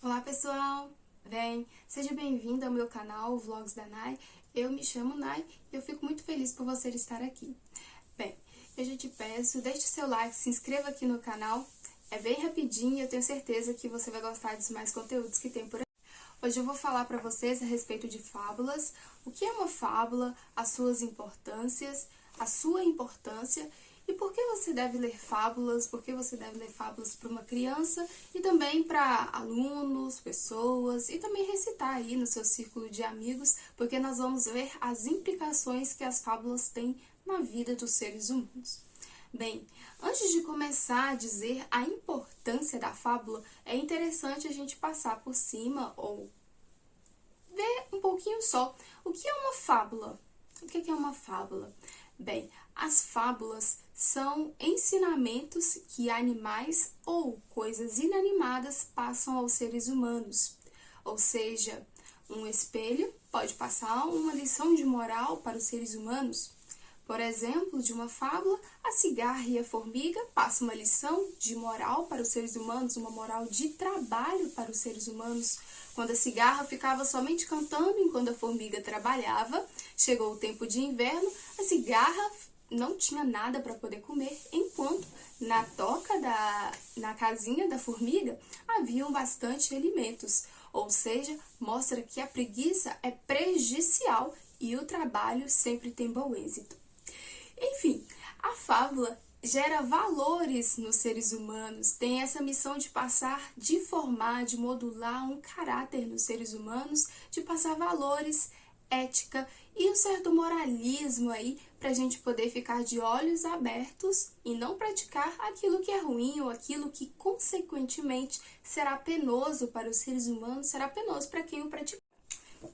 Olá pessoal, seja bem-vindo ao meu canal Vlogs da Nai. Eu me chamo Nai e eu fico muito feliz por você estar aqui. Bem, eu já te peço, deixe seu like, se inscreva aqui no canal. É bem rapidinho e eu tenho certeza que você vai gostar dos mais conteúdos que tem por aqui. Hoje eu vou falar para vocês a respeito de fábulas, o que é uma fábula, as suas importâncias, a sua importância e por que você deve ler fábulas, por que você deve ler fábulas para uma criança e também para alunos, pessoas e também recitar aí no seu círculo de amigos, porque nós vamos ver as implicações que as fábulas têm na vida dos seres humanos. Bem, antes de começar a dizer a importância da fábula, é interessante a gente passar por cima ou ver um pouquinho só o que é uma fábula. O que é uma fábula? Bem, as fábulas são ensinamentos que animais ou coisas inanimadas passam aos seres humanos. Ou seja, um espelho pode passar uma lição de moral para os seres humanos. Por exemplo, de uma fábula, a cigarra e a formiga passam uma lição de moral para os seres humanos, uma moral de trabalho para os seres humanos. Quando a cigarra ficava somente cantando enquanto a formiga trabalhava, chegou o tempo de inverno, a cigarra não tinha nada para poder comer, enquanto na toca na casinha da formiga haviam bastante alimentos. Ou seja, mostra que a preguiça é prejudicial e o trabalho sempre tem bom êxito. Enfim, a fábula gera valores nos seres humanos, tem essa missão de passar, de formar, de modular um caráter nos seres humanos, de passar valores, ética e um certo moralismo aí para a gente poder ficar de olhos abertos e não praticar aquilo que é ruim ou aquilo que consequentemente será penoso para os seres humanos, será penoso para quem o pratica.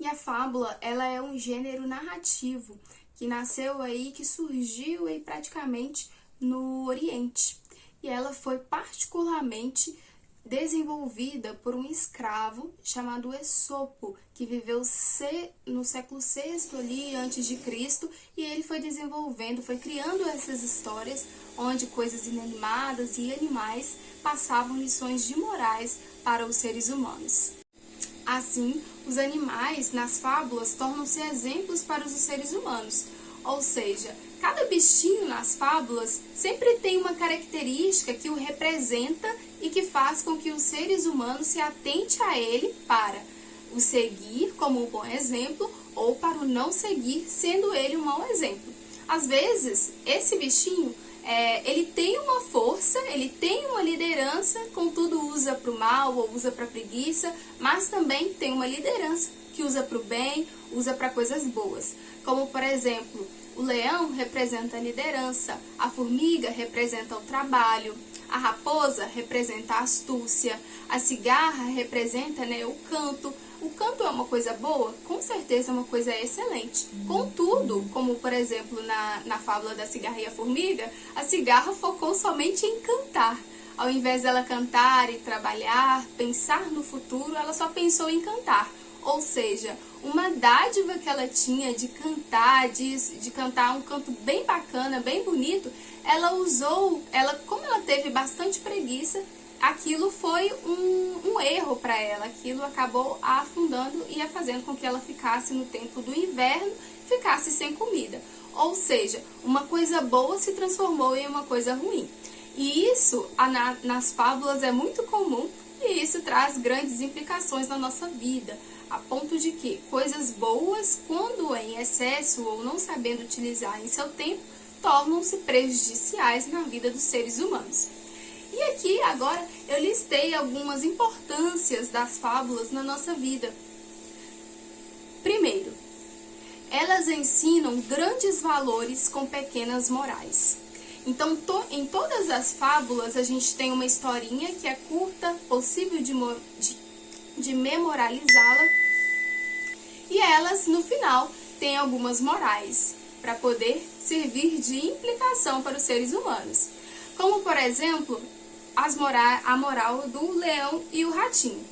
E a fábula, ela é um gênero narrativo que nasceu aí, que surgiu aí praticamente no Oriente. E ela foi particularmente desenvolvida por um escravo chamado Esopo, que viveu no século VI ali antes de Cristo, e ele foi desenvolvendo, foi criando essas histórias onde coisas inanimadas e animais passavam lições de morais para os seres humanos. Assim, os animais nas fábulas tornam-se exemplos para os seres humanos, ou seja, cada bichinho nas fábulas sempre tem uma característica que o representa e que faz com que os seres humanos se atentem a ele para o seguir como um bom exemplo ou para o não seguir, sendo ele um mau exemplo. Às vezes, esse bichinho ele tem uma força, ele tem uma liderança, contudo usa para o mal ou usa para a preguiça, mas também tem uma liderança que usa para o bem, usa para coisas boas. Como, por exemplo, o leão representa a liderança, a formiga representa o trabalho, a raposa representa a astúcia, a cigarra representa, o canto. O canto é uma coisa boa? Com certeza é uma coisa excelente. Contudo, como por exemplo na fábula da cigarra e a formiga, a cigarra focou somente em cantar. Ao invés dela cantar e trabalhar, pensar no futuro, ela só pensou em cantar. Ou seja, uma dádiva que ela tinha de cantar, de cantar um canto bem bacana, bem bonito, ela usou, como ela teve bastante preguiça, aquilo foi um erro para ela, aquilo acabou a afundando e a fazendo com que ela ficasse no tempo do inverno, ficasse sem comida. Ou seja, uma coisa boa se transformou em uma coisa ruim. E isso nas fábulas é muito comum e isso traz grandes implicações na nossa vida, a ponto de que coisas boas, quando em excesso ou não sabendo utilizar em seu tempo, tornam-se prejudiciais na vida dos seres humanos. E aqui, agora, eu listei algumas importâncias das fábulas na nossa vida. Primeiro, elas ensinam grandes valores com pequenas morais. Então, em todas as fábulas, a gente tem uma historinha que é curta, possível de memorializá-la, e elas, no final, têm algumas morais para poder servir de implicação para os seres humanos. Como, por exemplo, a moral do leão e o ratinho.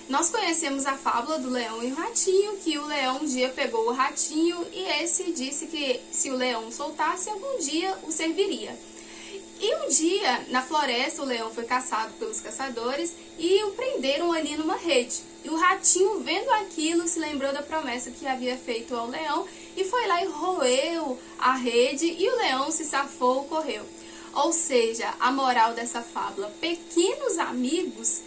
Nós conhecemos a fábula do leão e o ratinho, que o leão um dia pegou o ratinho e esse disse que se o leão soltasse, algum dia o serviria. E um dia, na floresta, o leão foi caçado pelos caçadores e o prenderam ali numa rede. E o ratinho, vendo aquilo, se lembrou da promessa que havia feito ao leão e foi lá e roeu a rede e o leão se safou, correu. Ou seja, a moral dessa fábula, pequenos amigos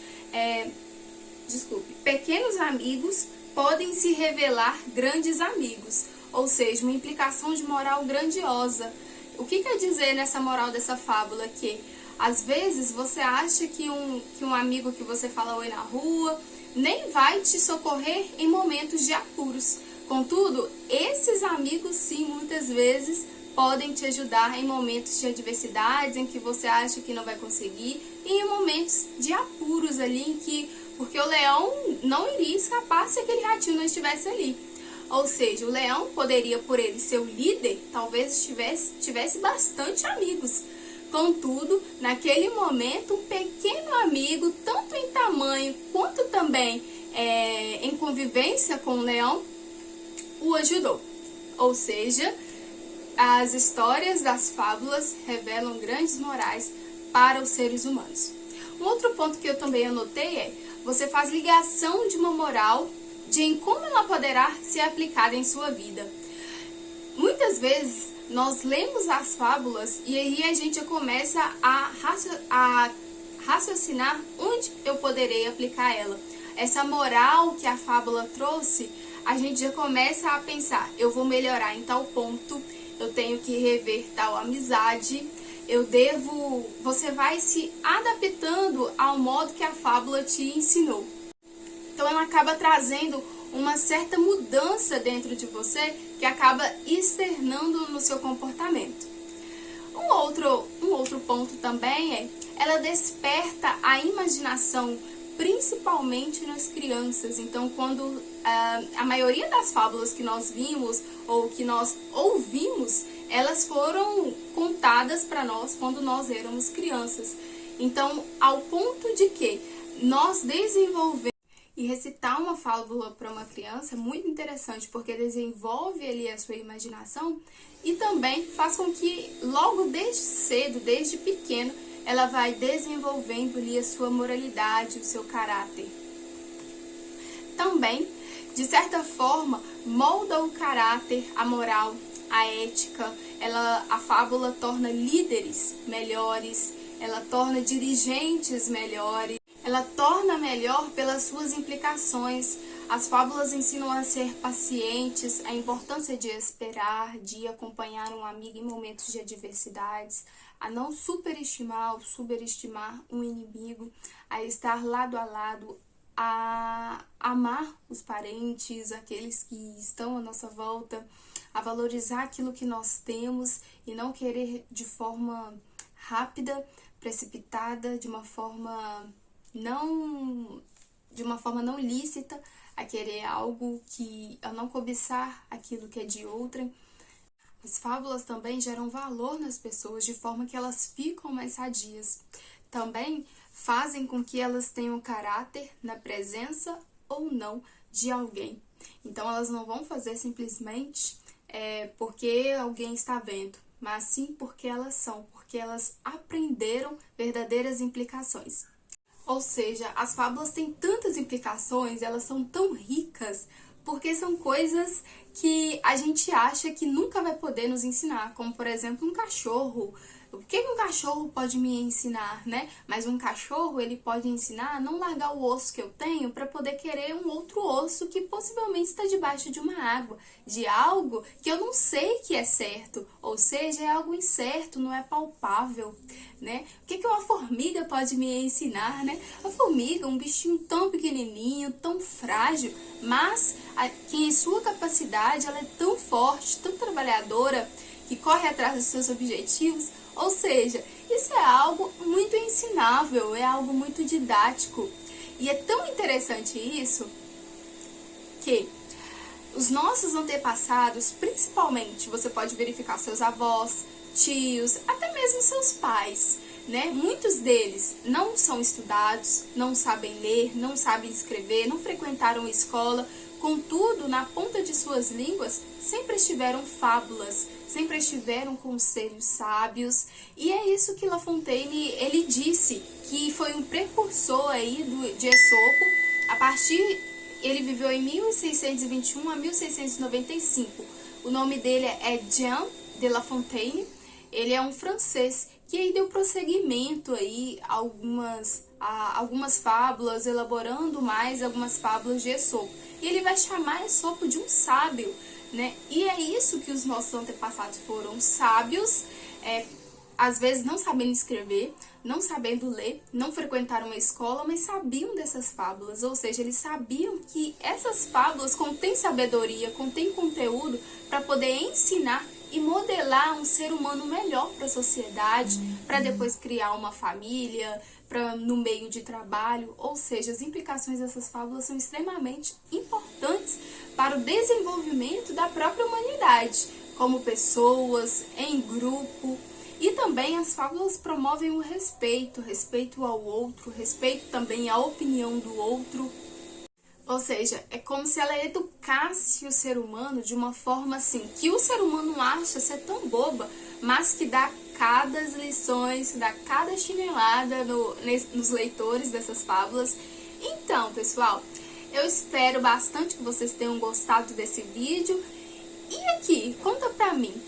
podem se revelar grandes amigos. Ou seja, uma implicação de moral grandiosa. O que quer dizer nessa moral dessa fábula? Que às vezes você acha que um amigo que você fala oi na rua nem vai te socorrer em momentos de apuros. Contudo, esses amigos sim, muitas vezes podem te ajudar em momentos de adversidades, em que você acha que não vai conseguir, e em momentos de apuros ali, porque o leão não iria escapar se aquele ratinho não estivesse ali. Ou seja, o leão poderia, por ele ser o líder, talvez tivesse bastante amigos. Contudo, naquele momento, um pequeno amigo, tanto em tamanho quanto também em convivência com o leão, o ajudou. Ou seja, as histórias das fábulas revelam grandes morais para os seres humanos. Um outro ponto que eu também anotei você faz ligação de uma moral em como ela poderá ser aplicada em sua vida. Muitas vezes nós lemos as fábulas e aí a gente começa a raciocinar onde eu poderei aplicar ela. Essa moral que a fábula trouxe, a gente já começa a pensar, eu vou melhorar em tal ponto, eu tenho que rever tal amizade, você vai se adaptando ao modo que a fábula te ensinou. Então ela acaba trazendo uma certa mudança dentro de você que acaba externando no seu comportamento. Um outro ponto também ela desperta a imaginação, principalmente nas crianças. Então, quando a maioria das fábulas que nós vimos ou que nós ouvimos, elas foram contadas para nós quando nós éramos crianças. Então, ao ponto de que nós desenvolvemos e recitar uma fábula para uma criança é muito interessante, porque desenvolve ali a sua imaginação e também faz com que logo desde cedo, desde pequeno, ela vai desenvolvendo ali a sua moralidade, o seu caráter. Também, de certa forma, molda o caráter, a moral, a ética. A fábula torna líderes melhores, ela torna dirigentes melhores, ela torna melhor pelas suas implicações. As fábulas ensinam a ser pacientes, a importância de esperar, de acompanhar um amigo em momentos de adversidades, a não superestimar ou subestimar um inimigo, a estar lado a lado, a amar os parentes, aqueles que estão à nossa volta, a valorizar aquilo que nós temos e não querer de forma rápida, precipitada, de uma forma não lícita, a querer algo a não cobiçar aquilo que é de outrem. As fábulas também geram valor nas pessoas, de forma que elas ficam mais sadias. Também fazem com que elas tenham caráter na presença ou não de alguém. Então elas não vão fazer simplesmente porque alguém está vendo, mas sim porque elas aprenderam verdadeiras implicações. Ou seja, as fábulas têm tantas implicações, elas são tão ricas, porque são coisas que a gente acha que nunca vai poder nos ensinar, como por exemplo um cachorro. O que um cachorro pode me ensinar, né? Mas um cachorro, ele pode ensinar a não largar o osso que eu tenho para poder querer um outro osso que possivelmente está debaixo de uma água, de algo que eu não sei que é certo, ou seja, é algo incerto, não é palpável, né? O que uma formiga pode me ensinar, né? A formiga, um bichinho tão pequenininho, tão frágil, mas que em sua capacidade ela é tão forte, tão trabalhadora, que corre atrás dos seus objetivos. Ou seja, isso é algo muito ensinável, é algo muito didático. E é tão interessante isso que os nossos antepassados, principalmente, você pode verificar seus avós, tios, até mesmo seus pais, né? Muitos deles não são estudados, não sabem ler, não sabem escrever, não frequentaram escola. Contudo, na ponta de suas línguas, sempre estiveram fábulas, sempre estiveram conselhos sábios. E é isso que La Fontaine, ele disse, que foi um precursor aí de Esopo. Ele viveu em 1621 a 1695. O nome dele é Jean de La Fontaine. Ele é um francês que aí deu prosseguimento aí a algumas fábulas, elaborando mais algumas fábulas de Esopo. E ele vai chamar Esopo de um sábio, né? E é isso que os nossos antepassados foram sábios, às vezes não sabendo escrever, não sabendo ler, não frequentaram uma escola, mas sabiam dessas fábulas, ou seja, eles sabiam que essas fábulas contêm sabedoria, contêm conteúdo para poder ensinar e modelar um ser humano melhor para a sociedade, para depois criar uma família, no meio de trabalho. Ou seja, as implicações dessas fábulas são extremamente importantes para o desenvolvimento da própria humanidade, como pessoas, em grupo. E também as fábulas promovem o respeito ao outro, respeito também à opinião do outro. Ou seja, é como se ela educasse o ser humano de uma forma assim, que o ser humano acha ser tão boba, mas que dá cada lições, dá cada chinelada nos leitores dessas fábulas. Então, pessoal, eu espero bastante que vocês tenham gostado desse vídeo. E aqui, conta pra mim,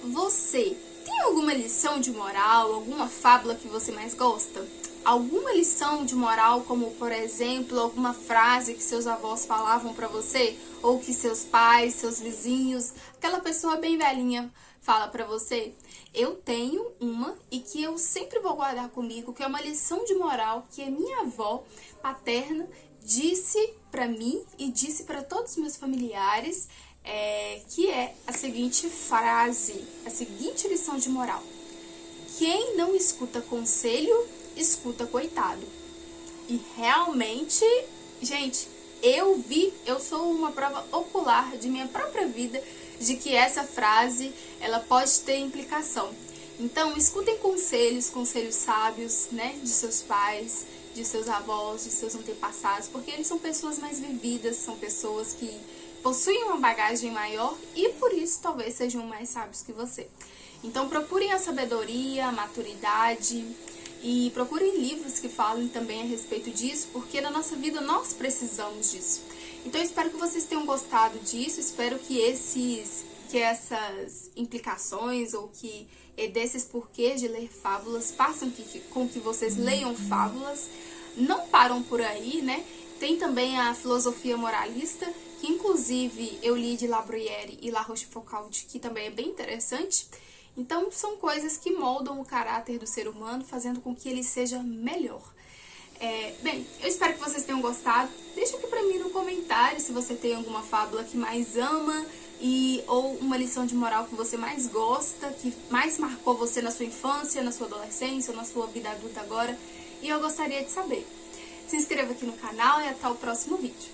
você tem alguma lição de moral, alguma fábula que você mais gosta? Alguma lição de moral, como por exemplo, alguma frase que seus avós falavam pra você? Ou que seus pais, seus vizinhos, aquela pessoa bem velhinha fala pra você? Eu tenho uma e que eu sempre vou guardar comigo, que é uma lição de moral que a minha avó paterna disse pra mim e disse pra todos os meus familiares, que é a seguinte frase, a seguinte lição de moral: quem não escuta conselho, escuta coitado. E realmente, gente, eu sou uma prova ocular de minha própria vida de que essa frase, ela pode ter implicação. Então, escutem conselhos sábios, né, de seus pais, de seus avós, de seus antepassados, porque eles são pessoas mais vividas, são pessoas que possuem uma bagagem maior e por isso talvez sejam mais sábios que você. Então, procurem a sabedoria, a maturidade e procurem livros que falem também a respeito disso, porque na nossa vida nós precisamos disso. Então, eu espero que vocês tenham gostado disso, espero que essas implicações ou que desses porquês de ler fábulas façam com que vocês leiam fábulas. Não param por aí, né? Tem também a filosofia moralista, que inclusive eu li de La Bruyère e La Rochefoucauld, que também é bem interessante. Então, são coisas que moldam o caráter do ser humano, fazendo com que ele seja melhor. Bem, eu espero que vocês tenham gostado. Deixa aqui pra mim no comentário se você tem alguma fábula que mais ama ou uma lição de moral que você mais gosta, que mais marcou você na sua infância, na sua adolescência ou na sua vida adulta agora. E eu gostaria de saber. Se inscreva aqui no canal e até o próximo vídeo.